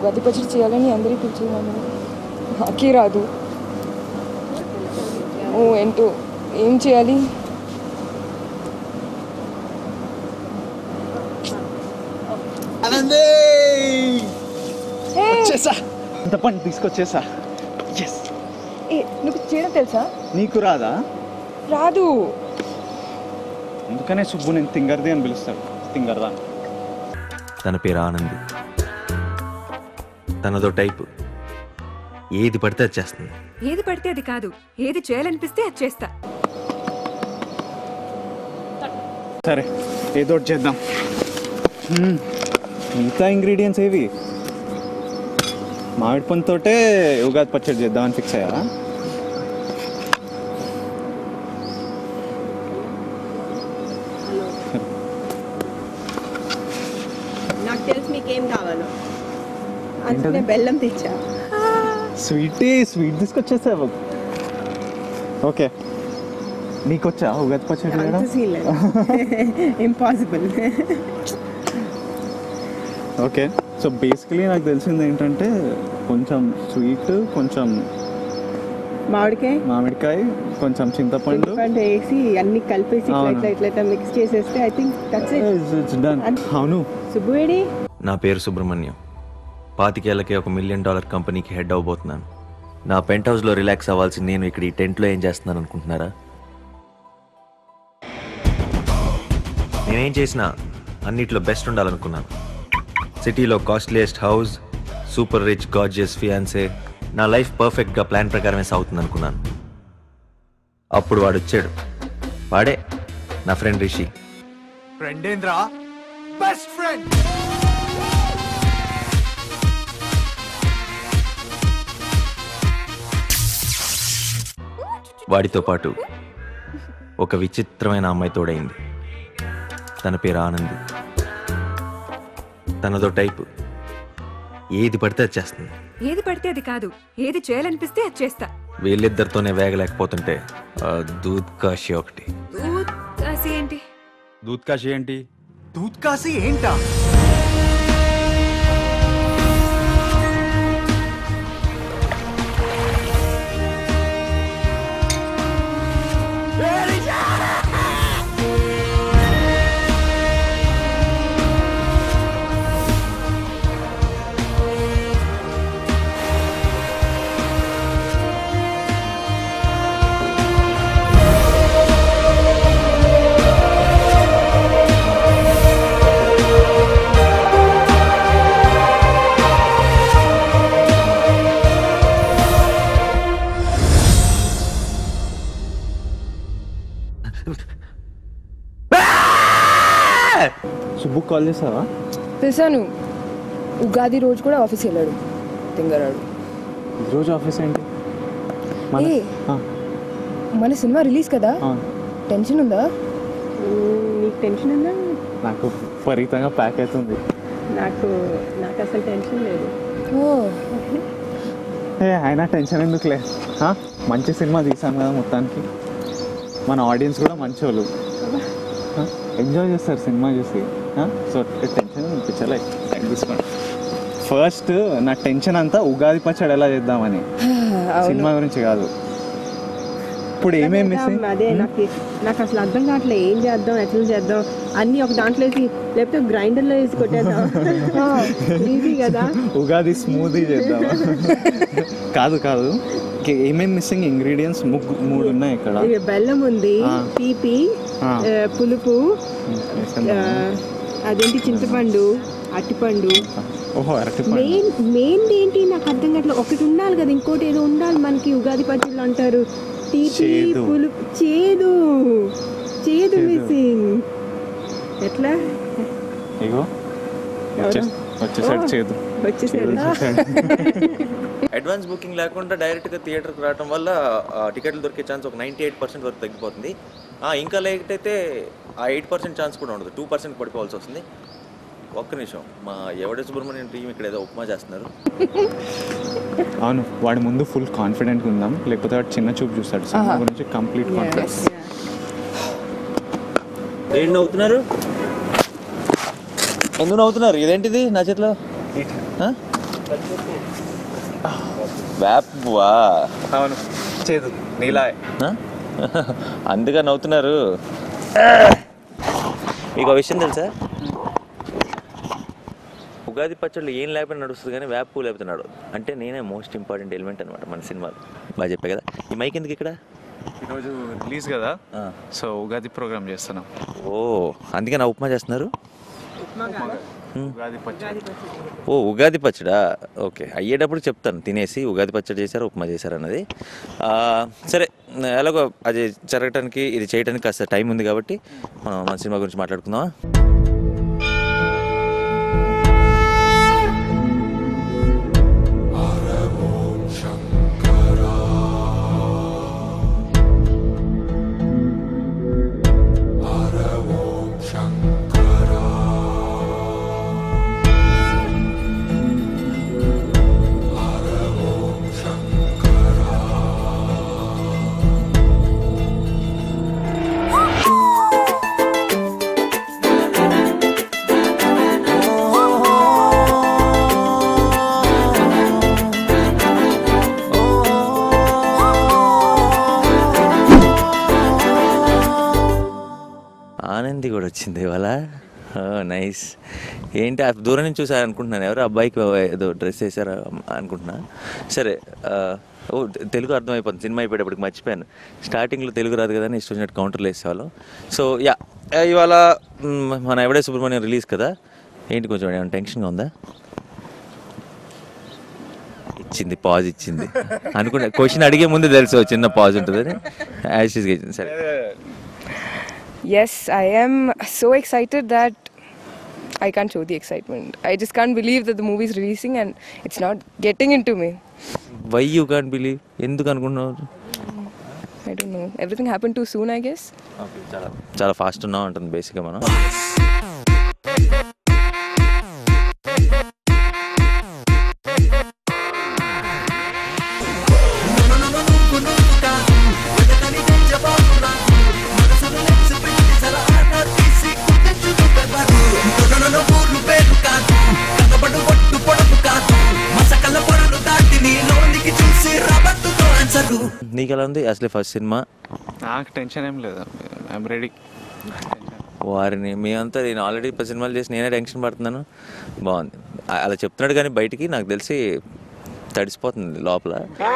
ఉగాది పచ్చడి చేయాలని అందరికీ కూర్చున్నాను, నాకే రాదు. ఓ ఏంటో ఏం చేయాలి? ఇంత పని తీసుకొచ్చేసా. నువ్వు చేయడం తెలుసా? నీకు రాదా? రాదు. అందుకనే సుబ్బు నేను తింగర్ది అని పిలుస్తాడు. తింగర్దా. తన పేరు ఆనంది. తనదో టైపు. ఏది పడితే అది చేస్తుంది. ఏది పడితే అది కాదు, ఏది చేయాలనిపిస్తే అది చేస్తా. సరే ఏదో ఒకటి చేద్దాం. మిగతా ఇంగ్రీడియంట్స్ ఏవి? మామిడి పండుతోటే ఉగాది పచ్చడి చేద్దామని ఫిక్స్ అయ్యా. నాకు తెలుసు మీకేం కావాలో. అందుకే బెల్లం తెచ్చా. స్వీట్ తీసుకొచ్చేసావు. ఓకే, నీకొచ్చా ఉగాది పచ్చడి చేయడం? ఇంపాసిబుల్. ఓకే, సో బేసికలీ నాకు తెలిసింది ఏంటంటే కొంచెం స్వీట్, కొంచెం మామిడికాయ, కొంచెం చింతపండు వేసి అన్ని కలిపేసి ఇట్లా మిక్స్ చేసేస్తే I think that's it. Done. అవును. సుబ్బువేడి. నా పేరు సుబ్రహ్మణ్యం. 25 ఏళ్ళకే ఒక $1 మిలియన్ కంపెనీకి హెడ్ అవ్వబోతున్నాను. నా పెంట్ హౌస్లో రిలాక్స్ అవ్వాల్సి నేను ఇక్కడ ఈ టెంట్లో ఏం చేస్తున్నాను అనుకుంటున్నారా? నేనేం చేసినా అన్నిట్లో బెస్ట్ ఉండాలనుకున్నాను. సిటీలో costliest house, super rich gorgeous fiancee, నా లైఫ్ పర్ఫెక్ట్గా ప్లాన్ ప్రకారమే సాగుతుంది అనుకున్నాను. అప్పుడు వాడు వచ్చాడు. వాడే నా ఫ్రెండ్ రిషి. ఫ్రెండ్ ఏంద్రా? Best friend. వాడితో పాటు ఒక విచిత్రమైన అమ్మాయి తోడైంది. తన పేరు ఆనంది. తనదో టైపు. ఏది పడితే అది చేస్తుంది. ఏది పడితే అది కాదు, ఏది చేయాలనిపిస్తే అది చేస్తా. వీళ్ళిద్దరితోనే వేగలేకపోతుంటే దూద్ కాశీ ఒకటి. దూద్ కాశీ ఏంటి? దూద్ కాశీ ఏంటి? దూద్ కాశీ ఏంటా? సుబ్బు కాల్ చేసావా? చేశాను. ఉగాది రోజు కూడా ఆఫీస్ వెళ్ళాడు తింగరాడు. ఈరోజు ఆఫీస్ ఏంటి? మన సినిమా రిలీజ్ కదా, టెన్షన్ ఉందా? నీకు టెన్షన్ ఉందా? నాకు విపరీతంగా ప్యాక్ అవుతుంది. నాకు అసలు టెన్షన్ లేదు. అయినా టెన్షన్ ఎందుకులే. మంచి సినిమా తీసాను కదా మొత్తానికి. మన ఆడియన్స్ కూడా మంచి వాళ్ళు, ఎంజాయ్ చేస్తారు సినిమా చూసి. సో టెన్షన్ అనిపించలే. తీసుకోండి. ఫస్ట్ నా టెన్షన్ అంతా ఉగాది పచ్చడి ఎలా చేద్దామని, సినిమా గురించి కాదు. ఇప్పుడు ఏమేమి మిస్సింగ్? అదే నాకు అసలు అర్థం కావట్లేదు. ఏం చేద్దాం, ఎట్లా చేద్దాం అన్నీ ఒక దాంట్లో వేసి, లేకపోతే గ్రైండర్లో వేసి కొట్టేద్దాం. ఈజీ కదా. ఉగాది స్మూదీ చేద్దాం. కాదు ఏమేమి మిస్సింగ్ ఇంగ్రీడియంట్స్? 3 ఉన్నాయి ఇక్కడ. బెల్లం ఉంది, తీపి, పులుపు, అదేంటి చింతపండు, అరటిపండు. మెయిన్ ఏంటి నాకు అర్థం కావట్లేదు. ఒకటి ఉండాలి కదా, ఇంకోటి ఏదో ఉండాలి మనకి. ఉగాది పచ్చళ్ళు అంటారు తీపి, పులుపు, చేదు మిస్సింగ్. ఎట్లా? వచ్చేసాడు. అడ్వాన్స్ బుకింగ్ లేకుండా డైరెక్ట్గా థియేటర్కి రావడం వల్ల టికెట్లు దొరికే ఛాన్స్ ఒక 98% వరకు తగ్గిపోతుంది. ఇంకా లేట్ అయితే ఆ 8% ఛాన్స్ కూడా ఉండదు, 2% పడిపోవాల్సి వస్తుంది. ఒక్క నిమిషం, మా ఎవడే సుబ్రహ్మణ్యం టీం ఇక్కడ ఏదో ఉప్మా చేస్తున్నారు. అవును, వాడి ముందు ఫుల్ కాన్ఫిడెంట్గా ఉందాం, లేకపోతే వాడు చిన్న చూపు చూస్తాడు. సినిమా గురించి కంప్లీట్ కాన్ఫిడెన్స్. ఏంటి నవ్వుతున్నారు? ఎందుకు నవ్వుతున్నారు? ఇదేంటిది నా చేతిలో? వేపవా? అవును, చేదు నీలా. అందుగా నవ్వుతున్నారు. మీకు ఆ విషయం తెలుసా? ఉగాది పచ్చళ్ళు ఏం లేకపోతే నడుస్తుంది కానీ వేప పువ్వు లేకపోతే నడవదు. అంటే నేనే మోస్ట్ ఇంపార్టెంట్ ఎలిమెంట్ అనమాట మన సినిమాలో. బాగా చెప్పా కదా. ఈ మైక్ ఎందుకు ఇక్కడ? ఈరోజు రిలీజ్ కదా, సో ఉగాది ప్రోగ్రామ్ చేస్తున్నాం. ఓ, అందుకే నా ఉప్మా చేస్తున్నారు. ఉగాది పచ్చడి. ఓ, ఉగాది పచ్చడా? ఓకే, అయ్యేటప్పుడు చెప్తాను తినేసి ఉగాది పచ్చడి చేశారు ఉప్మా చేశారు అన్నది. సరే, ఎలాగో అది జరగటానికి ఇది చేయడానికి కాస్త టైం ఉంది కాబట్టి మనం మన సినిమా గురించి మాట్లాడుకుందామా? ఆనంది కూడా వచ్చింది ఇవాళ. నైస్. ఏంటి దూరం నుంచి చూసారు అనుకుంటున్నాను. ఎవరు అబ్బాయికి ఏదో డ్రెస్ వేసారా అనుకుంటున్నా. సరే, ఓ తెలుగు అర్థమైపోతుంది. సినిమా అయిపోయేటప్పటికి మర్చిపోయాను. స్టార్టింగ్లో తెలుగు రాదు కదా అని ఇష్టం వచ్చినట్టు కౌంటర్లు వేసేవాళ్ళం. సో యా, ఇవాళ మన ఎవడే సుబ్రహ్మణ్యం రిలీజ్ కదా. ఏంటి కొంచెం ఏమైనా టెన్షన్గా ఉందా? ఇచ్చింది, పాజ్ ఇచ్చింది అనుకుంటా. క్వశ్చన్ అడిగే ముందు తెలుసు చిన్న పాజ్ ఉంటుందని. యాషిస్గా ఇచ్చింది. సరే. Yes, I am so excited that I can't show the excitement. I just can't believe that the movie is releasing and it's not getting into me. Why you can't believe? ఎందుకు అనుకుంటున్నావు? I don't know. Everything happened too soon, I guess. చాలా fast ఉన్నాం అంటుంది బేసిక్గా మనం. నీకు ఎలా ఉంది అసలే ఫస్ట్ సినిమా? నాకు టెన్షన్ ఏం లేదు, ఐఎమ్ రెడీ. వారిని మేమంతా నేను ఆల్రెడీ 10 సినిమాలు చేసి నేనే టెన్షన్ పడుతున్నాను. బాగుంది అలా చెప్తున్నాడు కానీ బయటికి నాకు తెలిసి తడిసిపోతుంది లోపల.